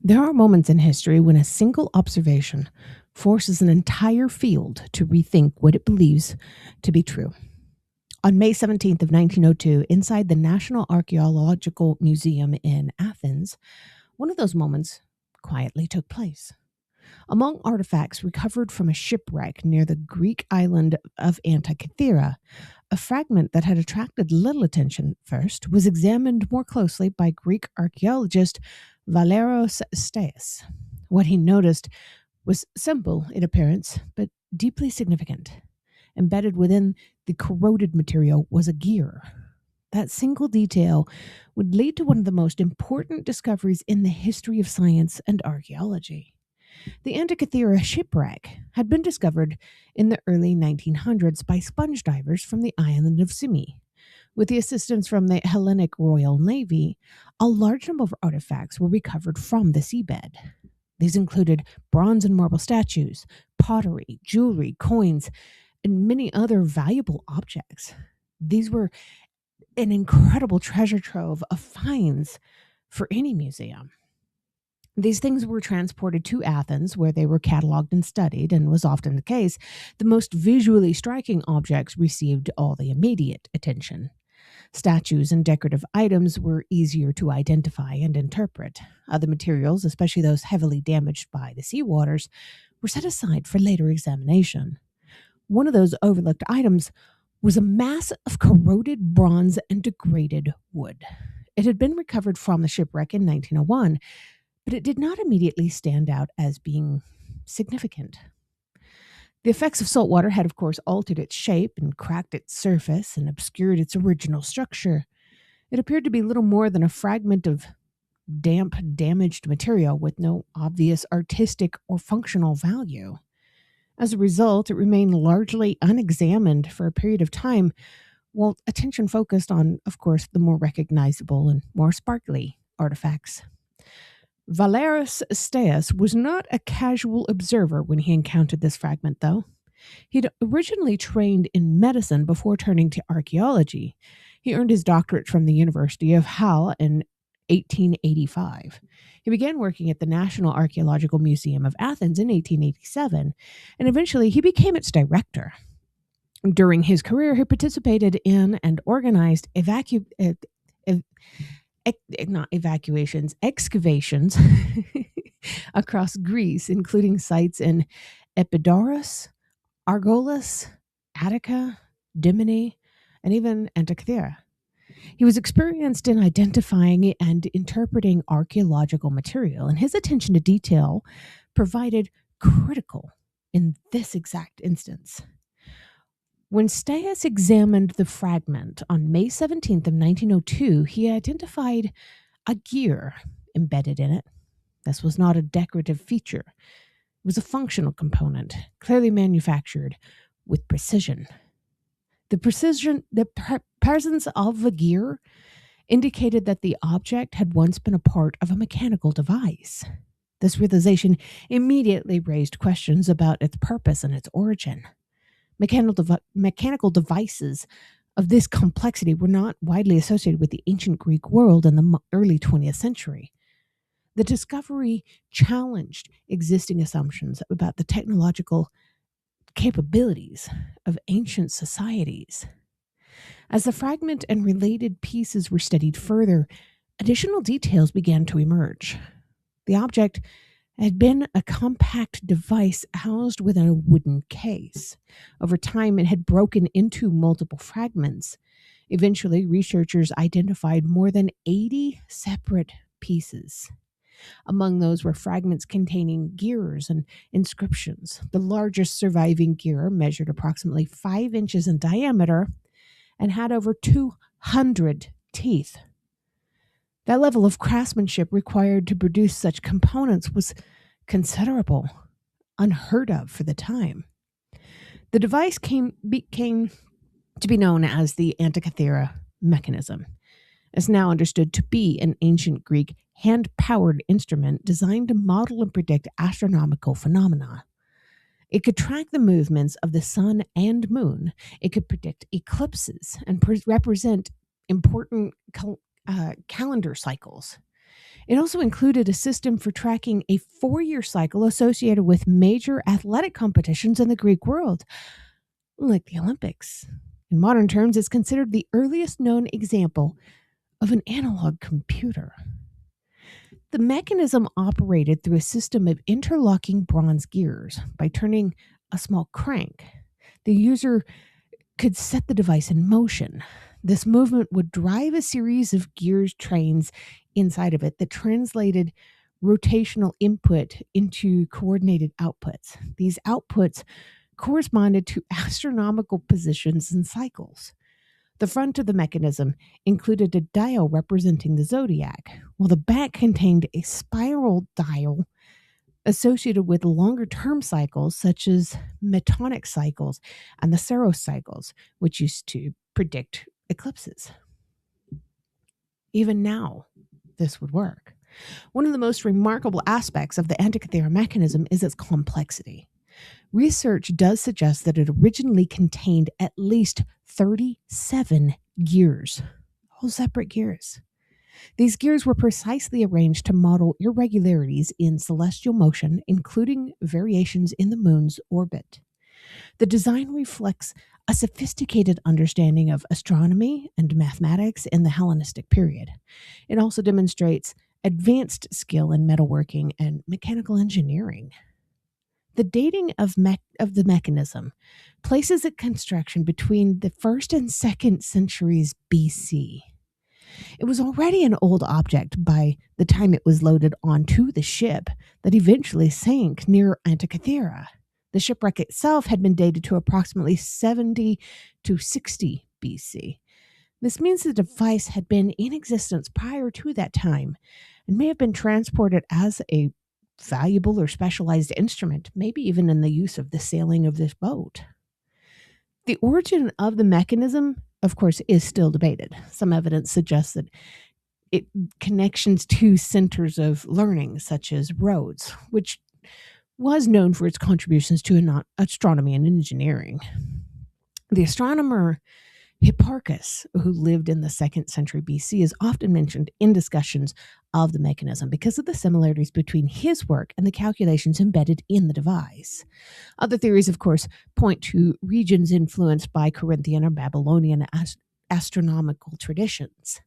There are moments in history when a single observation forces an entire field to rethink what it believes to be true. On May 17th of 1902, inside the National Archaeological Museum in Athens, one of those moments quietly took place. Among artifacts recovered from a shipwreck near the Greek island of Antikythera, a fragment that had attracted little attention at first was examined more closely by Greek archaeologist Valerios Stais. What he noticed was simple in appearance, but deeply significant. Embedded within the corroded material was a gear. That single detail would lead to one of the most important discoveries in the history of science and archaeology. The Antikythera shipwreck had been discovered in the early 1900s by sponge divers from the island of Simi. With the assistance from the Hellenic Royal Navy, a large number of artifacts were recovered from the seabed. These included bronze and marble statues, pottery, jewelry, coins, and many other valuable objects. These were an incredible treasure trove of finds for any museum. These things were transported to Athens, where they were cataloged and studied, and was often the case. The most visually striking objects received all the immediate attention. Statues and decorative items were easier to identify and interpret. Other materials, especially those heavily damaged by the seawaters, were set aside for later examination. One of those overlooked items was a mass of corroded bronze and degraded wood. It had been recovered from the shipwreck in 1901, but it did not immediately stand out as being significant. The effects of salt water had, of course, altered its shape and cracked its surface and obscured its original structure. It appeared to be little more than a fragment of damp, damaged material with no obvious artistic or functional value. As a result, it remained largely unexamined for a period of time, while attention focused on, of course, the more recognizable and more sparkly artifacts. Valerios Stais was not a casual observer when he encountered this fragment, though. He'd originally trained in medicine before turning to archaeology. He earned his doctorate from the University of Halle in 1885. He began working at the National Archaeological Museum of Athens in 1887, and eventually he became its director. During his career, he participated in and organized excavations across Greece, including sites in Epidaurus, Argolis, Attica, Dimini, and even Antikythera. He was experienced in identifying and interpreting archaeological material, and his attention to detail provided critical in this exact instance. When Stais examined the fragment on May 17th of 1902, he identified a gear embedded in it. This was not a decorative feature. It was a functional component, clearly manufactured with precision. The presence of the gear indicated that the object had once been a part of a mechanical device. This realization immediately raised questions about its purpose and its origin. Mechanical devices of this complexity were not widely associated with the ancient Greek world in the early 20th century. The discovery challenged existing assumptions about the technological capabilities of ancient societies. As the fragment and related pieces were studied further, additional details began to emerge. The object had been a compact device housed within a wooden case. Over time, it had broken into multiple fragments. Eventually, researchers identified more than 80 separate pieces. Among those were fragments containing gears and inscriptions. The largest surviving gear measured approximately 5 inches in diameter and had over 200 teeth. That level of craftsmanship required to produce such components was considerable, unheard of for the time. The device came to be known as the Antikythera mechanism. It's now understood to be an ancient Greek hand-powered instrument designed to model and predict astronomical phenomena. It could track the movements of the sun and moon. It could predict eclipses and represent important calendar cycles. It also included a system for tracking a 4-year cycle associated with major athletic competitions in the Greek world, like the Olympics. In modern terms, it's considered the earliest known example of an analog computer. The mechanism operated through a system of interlocking bronze gears. By turning a small crank, the user could set the device in motion. This movement would drive a series of gears trains inside of it that translated rotational input into coordinated outputs. These outputs corresponded to astronomical positions and cycles. The front of the mechanism included a dial representing the zodiac, while the back contained a spiral dial associated with longer-term cycles such as metonic cycles and the Saros cycles, which used to predict eclipses. Even now, this would work. One of the most remarkable aspects of the Antikythera mechanism is its complexity. Research does suggest that it originally contained at least 37 gears, all separate gears. These gears were precisely arranged to model irregularities in celestial motion, including variations in the moon's orbit. The design reflects a sophisticated understanding of astronomy and mathematics in the Hellenistic period. It also demonstrates advanced skill in metalworking and mechanical engineering. The dating of the mechanism places its construction between the 1st and 2nd centuries BC. It was already an old object by the time it was loaded onto the ship that eventually sank near Antikythera. The shipwreck itself had been dated to approximately 70 to 60 BC. This means the device had been in existence prior to that time and may have been transported as a valuable or specialized instrument, maybe even in the use of the sailing of this boat. The origin of the mechanism, of course, is still debated. Some evidence suggests that it connections to centers of learning, such as Rhodes, which was known for its contributions to astronomy and engineering. The astronomer Hipparchus, who lived in the 2nd century BC, is often mentioned in discussions of the mechanism because of the similarities between his work and the calculations embedded in the device. Other theories, of course, point to regions influenced by Corinthian or Babylonian astronomical traditions.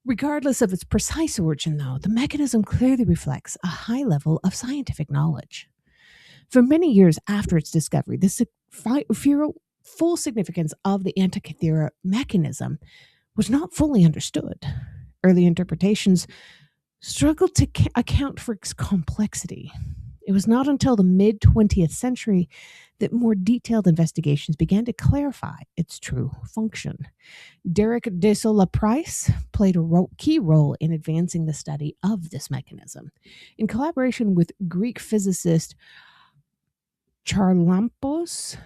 Regardless of its precise origin, though, the mechanism clearly reflects a high level of scientific knowledge. For many years after its discovery, the full significance of the Antikythera mechanism was not fully understood. Early interpretations struggled to account for its complexity. It was not until the mid-20th century that more detailed investigations began to clarify its true function. Derek de Sola Price played a key role in advancing the study of this mechanism. In collaboration with Greek physicist Charalampos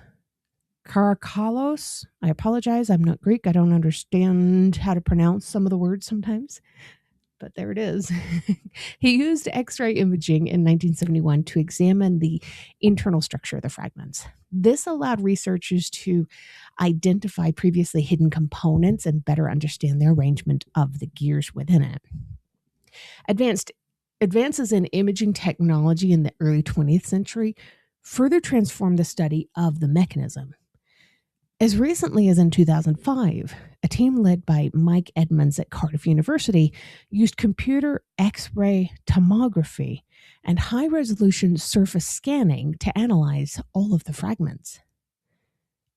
Karakalos. I apologize, I'm not Greek. I don't understand how to pronounce some of the words sometimes, but there it is. He used X-ray imaging in 1971 to examine the internal structure of the fragments. This allowed researchers to identify previously hidden components and better understand the arrangement of the gears within it. Advances in imaging technology in the early 20th century further transformed the study of the mechanism. As recently as in 2005, a team led by Mike Edmonds at Cardiff University used computer X-ray tomography and high-resolution surface scanning to analyze all of the fragments.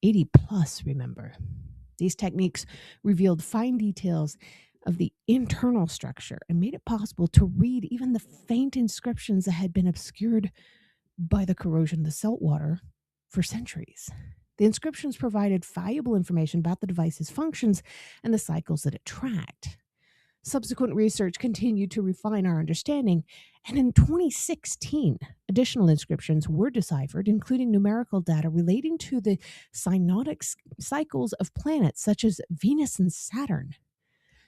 80 plus, remember. These techniques revealed fine details of the internal structure and made it possible to read even the faint inscriptions that had been obscured by the corrosion of the salt water for centuries. The inscriptions provided valuable information about the device's functions and the cycles that it tracked. Subsequent research continued to refine our understanding, and in 2016, additional inscriptions were deciphered, including numerical data relating to the synodic cycles of planets such as Venus and Saturn.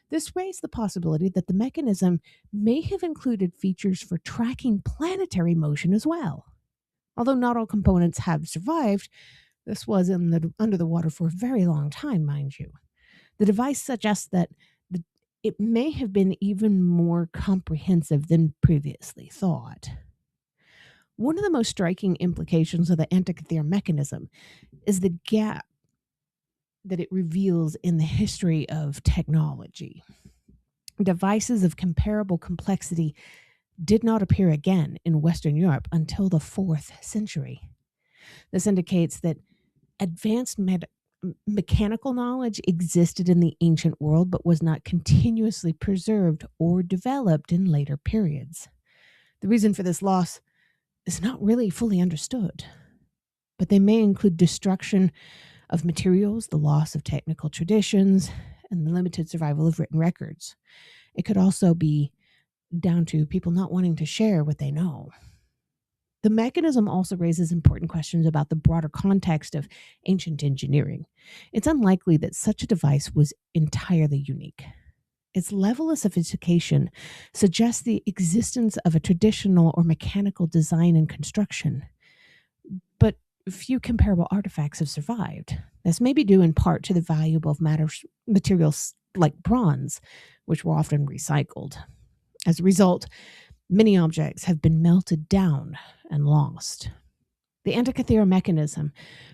This raised the possibility that the mechanism may have included features for tracking planetary motion as well. Although not all components have survived, this was under the water for a very long time, mind you. The device suggests that it may have been even more comprehensive than previously thought. One of the most striking implications of the Antikythera mechanism is the gap that it reveals in the history of technology. Devices of comparable complexity did not appear again in Western Europe until the 4th century. This indicates that advanced mechanical knowledge existed in the ancient world but was not continuously preserved or developed in later periods. The reason for this loss is not really fully understood, but they may include destruction of materials, the loss of technical traditions, and the limited survival of written records. It could also be down to people not wanting to share what they know. The mechanism also raises important questions about the broader context of ancient engineering. It's unlikely that such a device was entirely unique. Its level of sophistication suggests the existence of a traditional or mechanical design and construction, but few comparable artifacts have survived. This may be due in part to the valuable materials like bronze, which were often recycled. As a result, many objects have been melted down and lost. The Antikythera mechanism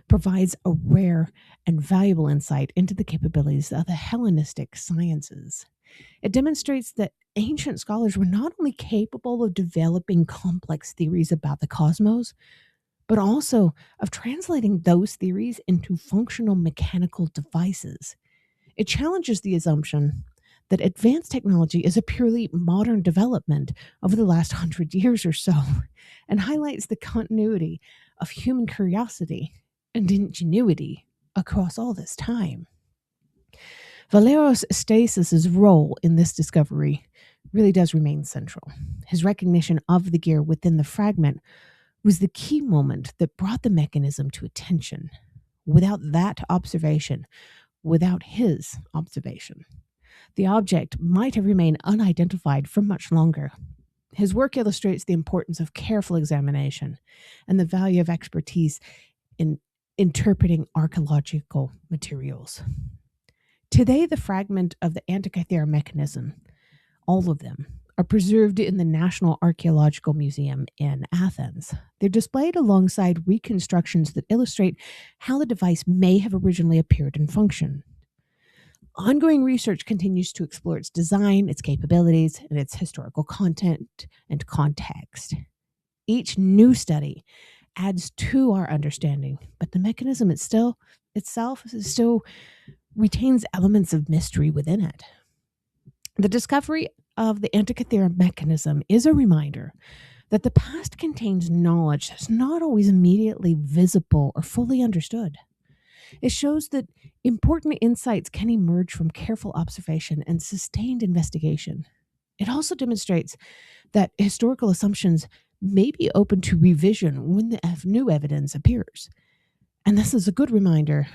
provides a rare and valuable insight into the capabilities of the Hellenistic sciences. It demonstrates that ancient scholars were not only capable of developing complex theories about the cosmos, but also of translating those theories into functional mechanical devices. It challenges the assumption that advanced technology is a purely modern development over the last 100 years or so, and highlights the continuity of human curiosity and ingenuity across all this time. Valerios Stais' role in this discovery really does remain central. His recognition of the gear within the fragment was the key moment that brought the mechanism to attention. Without that observation, without his observation, the object might have remained unidentified for much longer. His work illustrates the importance of careful examination and the value of expertise in interpreting archaeological materials. Today, the fragment of the Antikythera mechanism, all of them, are preserved in the National Archaeological Museum in Athens. They're displayed alongside reconstructions that illustrate how the device may have originally appeared and functioned. Ongoing research continues to explore its design, its capabilities, and its historical content and context. Each new study adds to our understanding, but the mechanism itself still retains elements of mystery within it. The discovery of the Antikythera mechanism is a reminder that the past contains knowledge that's not always immediately visible or fully understood. It shows that important insights can emerge from careful observation and sustained investigation. It also demonstrates that historical assumptions may be open to revision when the new evidence appears. And this is a good reminder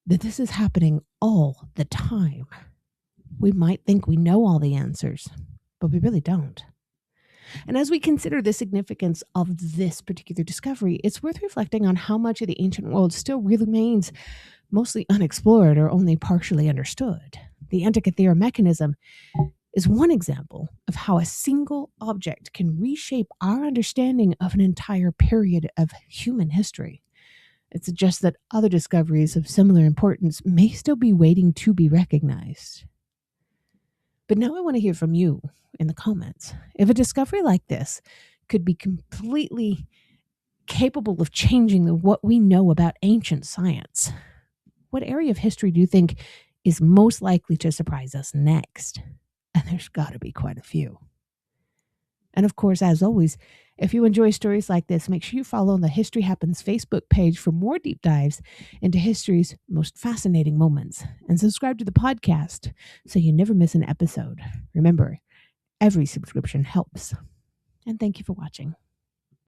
that this is happening all the time. We might think we know all the answers, but we really don't. And as we consider the significance of this particular discovery, it's worth reflecting on how much of the ancient world still remains mostly unexplored or only partially understood. The Antikythera mechanism is one example of how a single object can reshape our understanding of an entire period of human history. It suggests that other discoveries of similar importance may still be waiting to be recognized. But now I want to hear from you in the comments. If a discovery like this could be completely capable of changing what we know about ancient science, what area of history do you think is most likely to surprise us next? And there's got to be quite a few. And of course, as always, if you enjoy stories like this, make sure you follow the History Happens Facebook page for more deep dives into history's most fascinating moments. And subscribe to the podcast so you never miss an episode. Remember, every subscription helps. And thank you for watching.